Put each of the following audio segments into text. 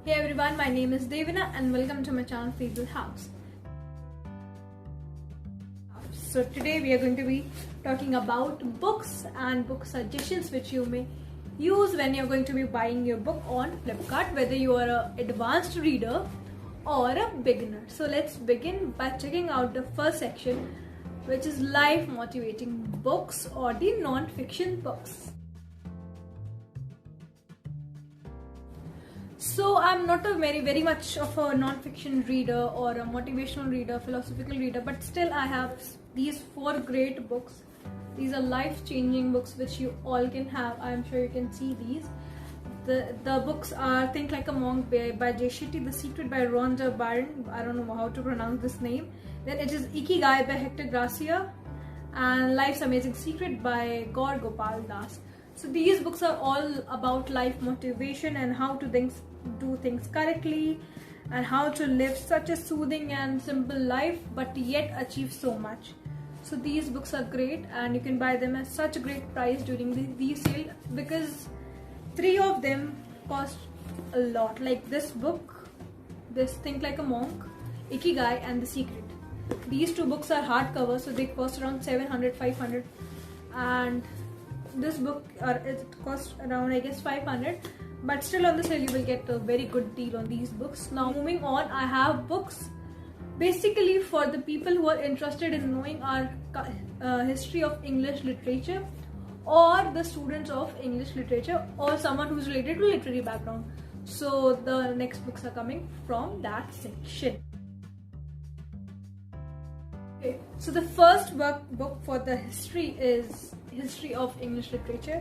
Hey everyone, my name is Devina and welcome to my channel Fable House. So today we are going to be talking about books and book suggestions which you may use when you're going to be buying your book on Flipkart, whether you are an advanced reader or a beginner. So let's begin by checking out the first section, which is life motivating books or the non-fiction books. So I'm not a very much of a non-fiction reader or a motivational reader, philosophical reader, but still I have these 4 great books. These are life-changing books which you all can have. I'm sure you can see these. The books are Think Like a Monk by Shetty, The Secret by Rhonda, Byrne, I don't know how to pronounce this name. Then it is Ikigai by Hector, Gracia, and Life's Amazing Secret by Gaur, Gopal. So these books are all about life motivation and how to do things correctly and how to live such a soothing and simple life but yet achieve so much. So these books are great and you can buy them at such a great price during the sale, because 3 of them cost a lot. Like this book, this Think Like a Monk, Ikigai and The Secret. These 2 books are hardcover, so they cost around 700, 500, and this book it costs around I guess 500, but still on the sale you will get a very good deal on these books. Now moving on, I have books basically for the people who are interested in knowing our history of English literature, or the students of English literature, or someone who's related to literary background. So the next books are coming from that section. Okay, so the first book for the history is History of English Literature.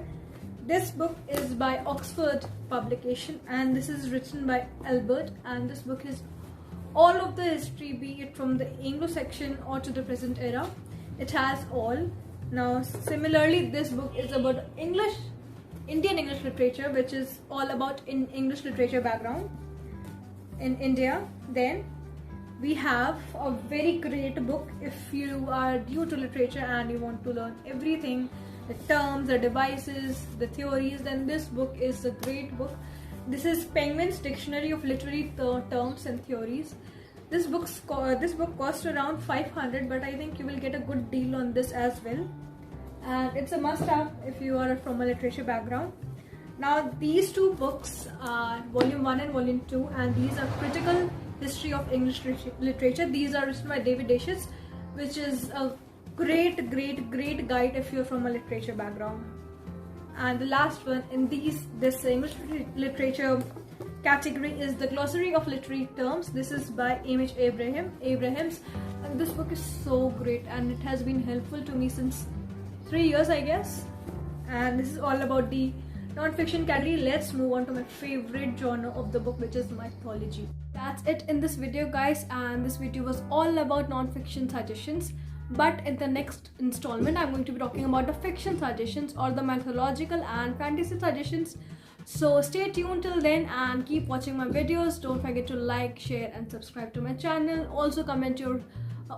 This book is by Oxford Publication and this is written by Albert, and this book is all of the history, be it from the Anglo section or to the present era. It has all. Now similarly, this book is about Indian English literature, which is all about in English literature background in India. Then we have a very great book if you are new to literature and you want to learn everything, the terms, the devices, the theories, then this book is a great book. This is Penguin's Dictionary of Literary Terms and Theories. This book cost around 500, but I think you will get a good deal on this as well. And it's a must-have if you are from a literature background. Now these 2 books are Volume 1 and Volume 2, and these are Critical History of English Literature. These are written by David Dacius, which is a great guide if you're from a literature background. And the last one in this English literature category is the Glossary of Literary Terms. This is by Amish Abrahams, and this book is so great and it has been helpful to me since 3 years I guess. And this is all about the non-fiction category. Let's move on to my favorite genre of the book, which is mythology. That's it in this video guys, and this video was all about non-fiction suggestions, but in the next installment I'm going to be talking about the fiction suggestions or the mythological and fantasy suggestions. So stay tuned till then and keep watching my videos. Don't forget to like, share and subscribe to my channel. Also comment your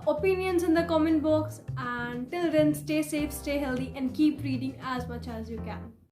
opinions in the comment box, and till then stay safe, stay healthy and keep reading as much as you can.